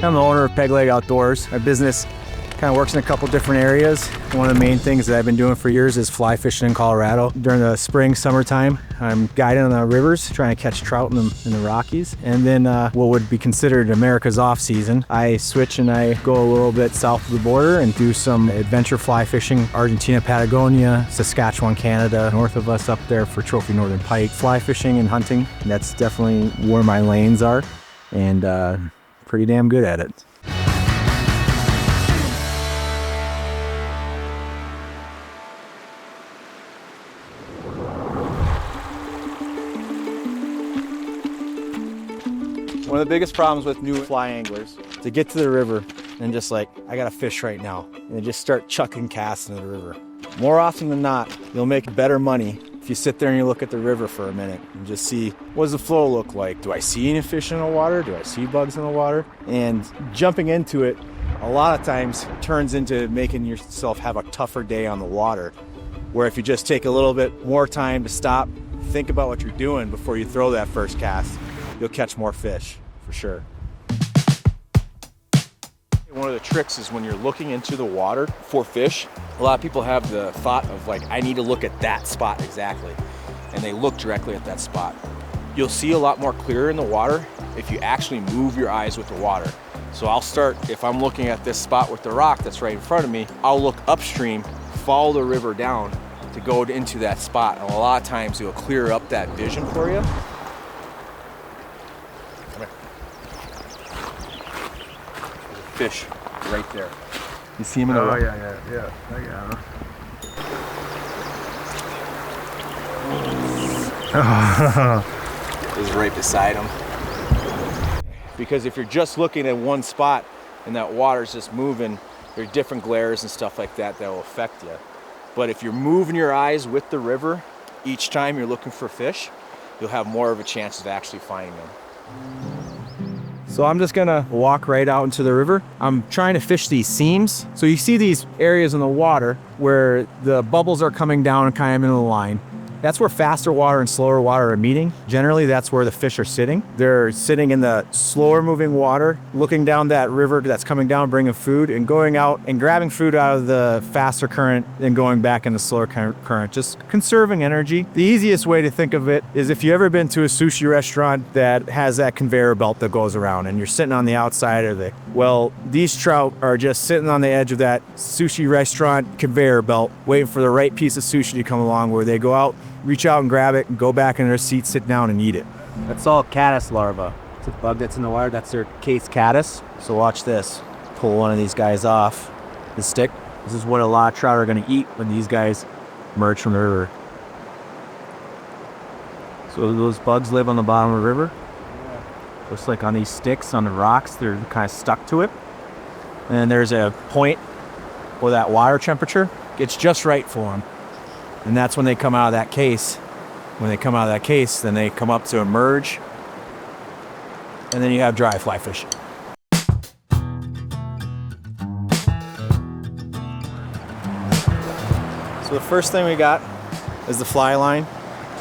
I'm the owner of Pegleg Outdoors. My business kind of works in a couple different areas. One of the main things that I've been doing for years is fly fishing in Colorado. During the spring, summertime, I'm guiding on the rivers, trying to catch trout in the Rockies. And then what would be considered America's off season, I switch and I go a little bit south of the border and do some adventure fly fishing, Argentina, Patagonia, Saskatchewan, Canada, north of us up there for trophy northern pike. Fly fishing and hunting, that's definitely where my lanes are, and pretty damn good at it. One of the biggest problems with new fly anglers, to get to the river and just like, I got to fish right now, and they just start chucking casts into the river. More often than not, you'll make better money if you sit there and you look at the river for a minute and just see, what does the flow look like? Do I see any fish in the water? Do I see bugs in the water? And jumping into it a lot of times turns into making yourself have a tougher day on the water, where if you just take a little bit more time to stop, think about what you're doing before you throw that first cast, you'll catch more fish, for sure. One of the tricks is when you're looking into the water for fish, a lot of people have the thought of like, I need to look at that spot exactly, and they look directly at that spot. You'll see a lot more clear in the water if you actually move your eyes with the water. So I'll start, if I'm looking at this spot with the rock that's right in front of me, I'll look upstream, follow the river down to go into that spot, and a lot of times it'll clear up that vision for you. Fish right there. You see him in the rock? Yeah. I got him. Is right beside him. Because if you're just looking at one spot and that water's just moving, there are different glares and stuff like that that will affect you. But if you're moving your eyes with the river each time you're looking for fish, you'll have more of a chance of actually finding them. So I'm just gonna walk right out into the river. I'm trying to fish these seams. So you see these areas in the water where the bubbles are coming down and kind of into the line. That's where faster water and slower water are meeting. Generally, that's where the fish are sitting. They're sitting in the slower moving water, looking down that river that's coming down, bringing food, and going out and grabbing food out of the faster current and going back in the slower current, just conserving energy. The easiest way to think of it is if you've ever been to a sushi restaurant that has that conveyor belt that goes around and you're sitting on the outside of it. Well, these trout are just sitting on the edge of that sushi restaurant conveyor belt, waiting for the right piece of sushi to come along, where they go out, reach out and grab it, and go back in their seat, sit down and eat it. That's all caddis larvae. It's a bug that's in the water. That's their case caddis. So watch this. Pull one of these guys off the stick. This is what a lot of trout are going to eat when these guys emerge from the river. So those bugs live on the bottom of the river. Looks like on these sticks, on the rocks, they're kind of stuck to it. And then there's a point where that water temperature gets just right for them. And that's when they come out of that case. When they come out of that case, then they come up to emerge. And then you have dry fly fishing. So the first thing we got is the fly line.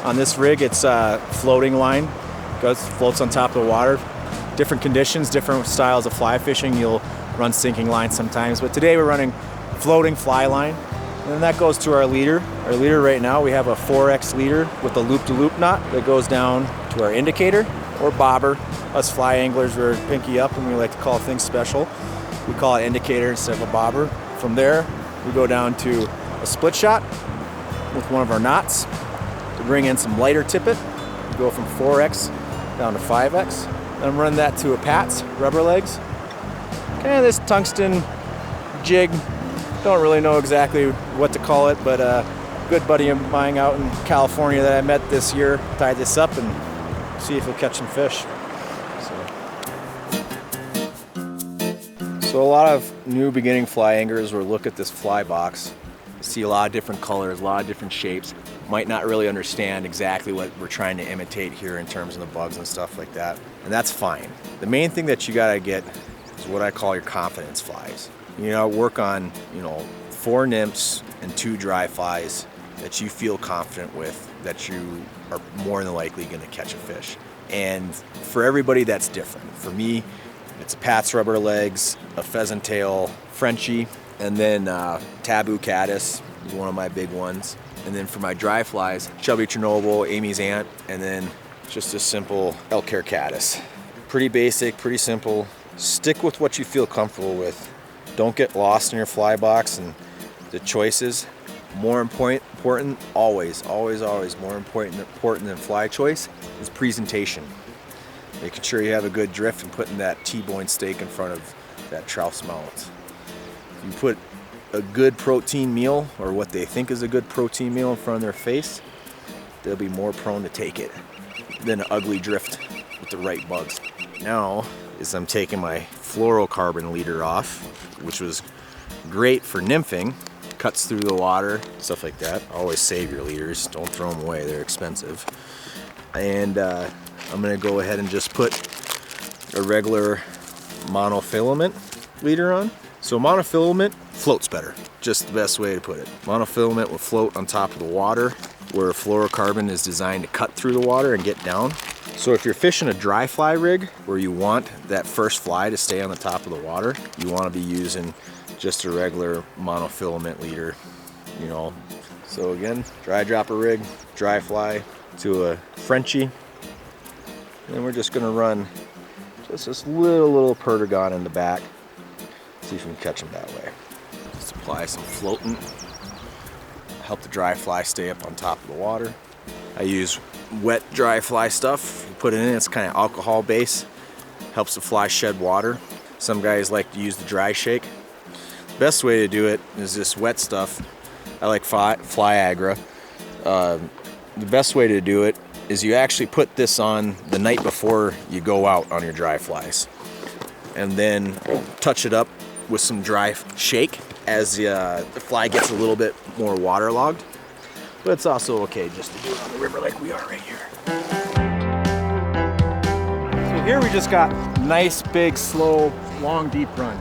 On this rig, it's a floating line. Floats on top of the water. Different conditions, different styles of fly fishing. You'll run sinking lines sometimes. But today we're running floating fly line. And then that goes to our leader. Our leader right now, we have a 4X leader with a loop-to-loop knot that goes down to our indicator or bobber. Us fly anglers, we're pinky up and we like to call things special. We call it indicator instead of a bobber. From there, we go down to a split shot with one of our knots to bring in some lighter tippet. We go from 4X down to 5X. Then I'm running that to a Pat's, rubber legs. Kind of this tungsten jig. Don't really know exactly what to call it, but a good buddy of mine out in California that I met this year tied this up and see if he'll catch some fish. So a lot of new beginning fly anglers will look at this fly box, see a lot of different colors, a lot of different shapes, might not really understand exactly what we're trying to imitate here in terms of the bugs and stuff like that, and that's fine. The main thing that you gotta get is what I call your confidence flies. Work on, 4 nymphs and 2 dry flies that you feel confident with, that you are more than likely going to catch a fish. And for everybody, that's different. For me, It's a Pat's rubber legs, a pheasant tail Frenchie, and then taboo caddis is one of my big ones. And then for my dry flies, chubby Chernobyl, Amy's ant, and then just a simple elk hair caddis. Pretty basic, pretty simple. Stick with what you feel comfortable with. Don't get lost in your fly box and the choices. More important, always more important than fly choice is presentation. Making sure you have a good drift and putting that T-bone steak in front of that trout's mouth. If you put a good protein meal, or what they think is a good protein meal, in front of their face, they'll be more prone to take it than an ugly drift with the right bugs. Now is I'm taking my fluorocarbon leader off, which was great for nymphing. Cuts through the water, stuff like that. Always save your leaders, don't throw them away, they're expensive. And I'm gonna go ahead and just put a regular monofilament leader on. So monofilament floats better, just the best way to put it. Monofilament will float on top of the water, where fluorocarbon is designed to cut through the water and get down. So if you're fishing a dry fly rig where you want that first fly to stay on the top of the water, you want to be using just a regular monofilament leader, you know. So again, dry dropper rig, dry fly to a Frenchie. And then we're just gonna run just this little perdigon in the back. See if we can catch them that way. Just apply some floatant, help the dry fly stay up on top of the water. I use wet dry fly stuff, put it in, it's kind of alcohol base, helps the fly shed water. Some guys like to use the dry shake. Best way to do it is this wet stuff. I like Fly-Agra. The best way to do it is you actually put this on the night before you go out on your dry flies, and then touch it up with some dry shake as the fly gets a little bit more waterlogged. But it's also okay just to do it on the river like we are right here. So here we just got nice, big, slow, long, deep run.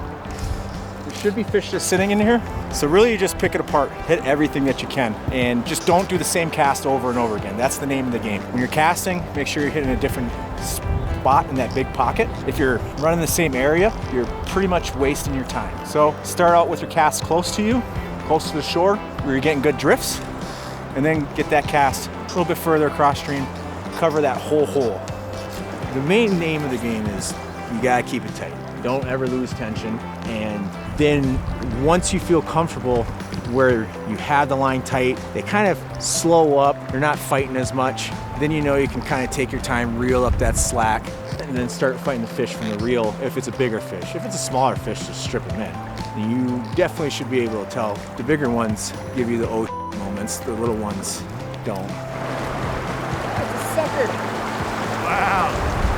There should be fish just sitting in here. So really you just pick it apart, hit everything that you can, and just don't do the same cast over and over again. That's the name of the game. When you're casting, make sure you're hitting a different spot in that big pocket. If you're running the same area, you're pretty much wasting your time. So start out with your cast close to you, close to the shore, where you're getting good drifts, and then get that cast a little bit further across stream, cover that whole hole. The main name of the game is you gotta keep it tight. Don't ever lose tension, and then once you feel comfortable where you have the line tight, they kind of slow up, you're not fighting as much, then you know you can kind of take your time, reel up that slack, and then start fighting the fish from the reel if it's a bigger fish. If it's a smaller fish, just strip them in. You definitely should be able to tell. The bigger ones give you the oh moments, the little ones don't. That's a sucker. Wow,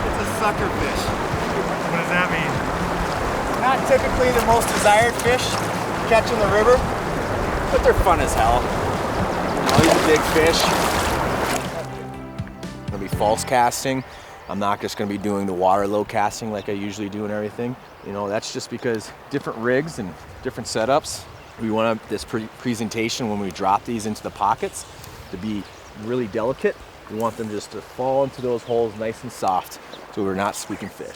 it's a sucker fish. What does that mean? Not typically the most desired fish to catch in the river, but they're fun as hell. You know, these are big fish. I'm gonna be false casting. I'm not just gonna be doing the water low casting like I usually do and everything. You know, that's just because different rigs and different setups, we want this presentation when we drop these into the pockets to be really delicate. We want them just to fall into those holes nice and soft so we're not squeaking fish.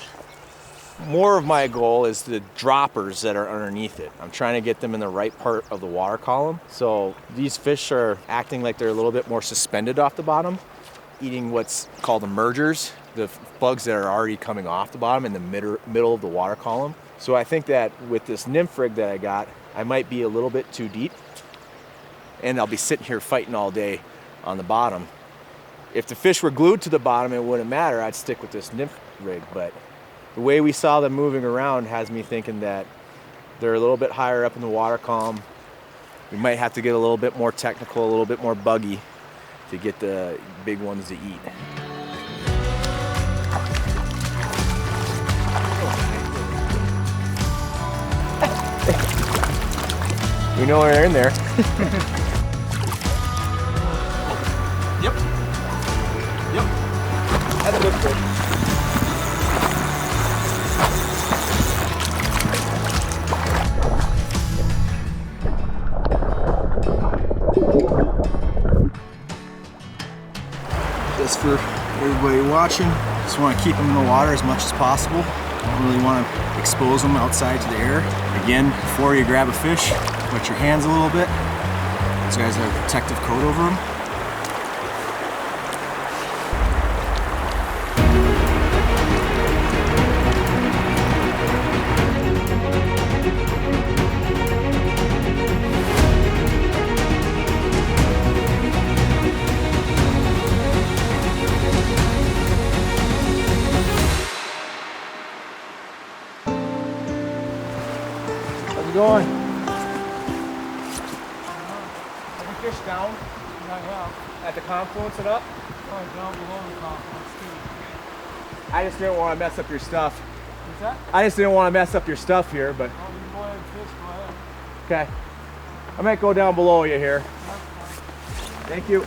More of my goal is the droppers that are underneath it. I'm trying to get them in the right part of the water column. So these fish are acting like they're a little bit more suspended off the bottom, eating what's called emergers, the bugs that are already coming off the bottom in the middle of the water column. So I think that with this nymph rig that I got, I might be a little bit too deep, and I'll be sitting here fighting all day on the bottom. If the fish were glued to the bottom, it wouldn't matter. I'd stick with this nymph rig, but the way we saw them moving around has me thinking that they're a little bit higher up in the water column. We might have to get a little bit more technical, a little bit more buggy to get the big ones to eat. We know they're in there. Yep. That's a good fish. Just for everybody watching, just want to keep them in the water as much as possible. Don't really want to expose them outside to the air. Again, before you grab a fish, wet your hands a little bit. These guys have a protective coat over them. How's it going? Have you fished down? I have. At the confluence and up? Oh, down below the confluence too. I just didn't want to mess up your stuff. What's that? I just didn't want to mess up your stuff here, but Oh, you can go ahead and fish, go ahead. okay. I might go down below you here. Thank you.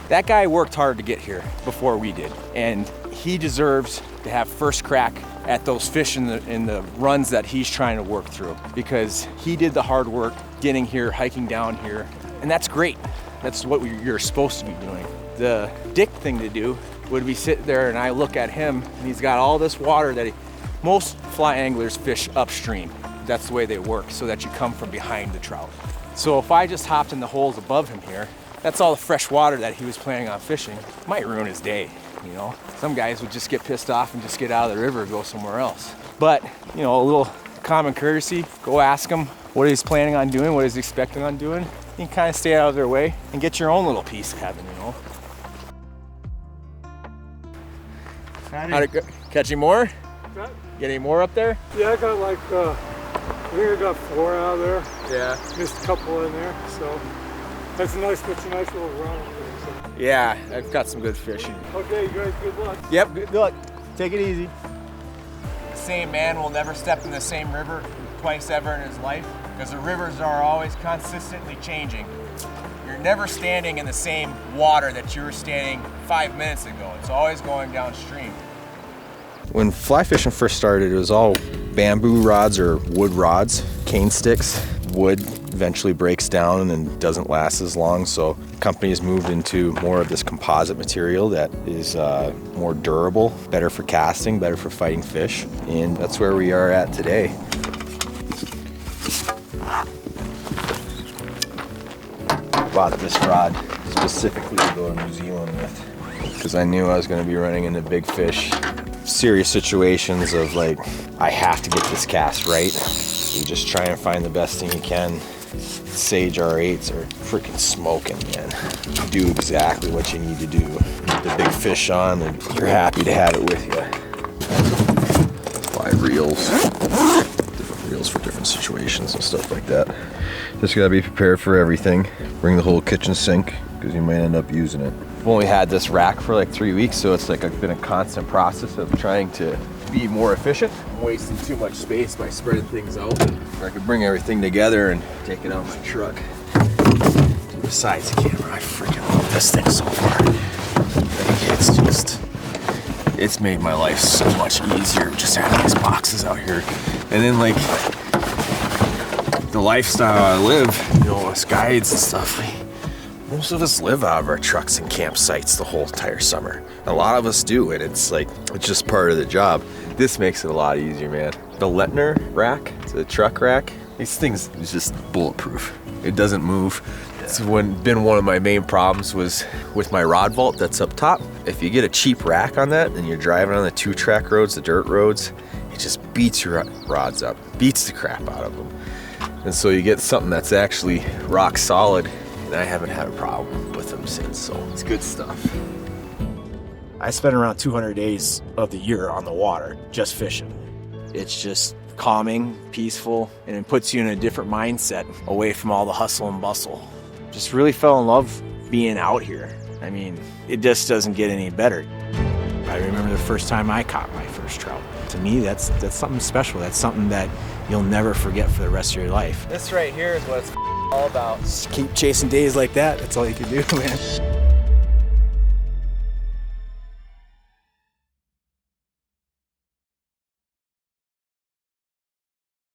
That guy worked hard to get here before we did, and he deserves to have first crack at those fish in the runs that he's trying to work through, because he did the hard work getting here, hiking down here, and that's great. That's what you're supposed to be doing. The dick thing to do would be sit there and I look at him and he's got all this water that most fly anglers fish upstream. That's the way they work, so that you come from behind the trout. So if I just hopped in the holes above him here, that's all the fresh water that he was planning on fishing. It might ruin his day, you know? Some guys would just get pissed off and just get out of the river and go somewhere else. But, you know, a little common courtesy, go ask him what he's planning on doing, what he's expecting on doing. You can kind of stay out of their way and get your own little piece of heaven, you know? How'd it go? Catch any more? That, Get any more up there? yeah, I got like, I think I got 4 out of there. Yeah. Missed a couple in there, so that's a nice little run up there. So. Yeah, I've got some good fishing. Okay, you guys, good luck. Yep, good luck. Take it easy. The same man will never step in the same river twice ever in his life, because the rivers are always consistently changing. You're never standing in the same water that you were standing 5 minutes ago. It's always going downstream. When fly fishing first started, it was all bamboo rods or wood rods, cane sticks. Wood eventually breaks down and doesn't last as long, so companies moved into more of this composite material that is more durable, better for casting, better for fighting fish, and that's where we are at today. Bought this rod specifically to go to New Zealand with, because I knew I was going to be running into big fish. Serious situations of like, I have to get this cast right. So you just try and find the best thing you can. Sage R8s are freaking smoking, man. Do exactly what you need to do. Get the big fish on and you're happy to have it with you. 5 reels. Different reels for different situations and stuff like that. Just gotta be prepared for everything. Bring the whole kitchen sink, because you might end up using it. I've only had this rack for like 3 weeks, so it's like been a constant process of trying to be more efficient. I'm wasting too much space by spreading things out. I could bring everything together and take it out of my truck. Besides the camera, I freaking love this thing so far. It's made my life so much easier just having these boxes out here. And then like, the lifestyle I live, you know, us guides and stuff, most of us live out of our trucks and campsites the whole entire summer. A lot of us do, and it's like, it's just part of the job. This makes it a lot easier, man. The Lettner rack, the truck rack, these things is just bulletproof. It doesn't move. It's been one of my main problems was with my rod vault that's up top. If you get a cheap rack on that and you're driving on the 2-track roads, the dirt roads, it just beats your rods up, beats the crap out of them. And so you get something that's actually rock solid, and I haven't had a problem with them since, so it's good stuff. I spend around 200 days of the year on the water just fishing. It's just calming, peaceful, and it puts you in a different mindset away from all the hustle and bustle. Just really fell in love being out here. I mean, it just doesn't get any better. I remember the first time I caught my first trout. To me, that's something special. That's something that you'll never forget for the rest of your life. This right here is what it's all about. Just keep chasing days like that. That's all you can do, man.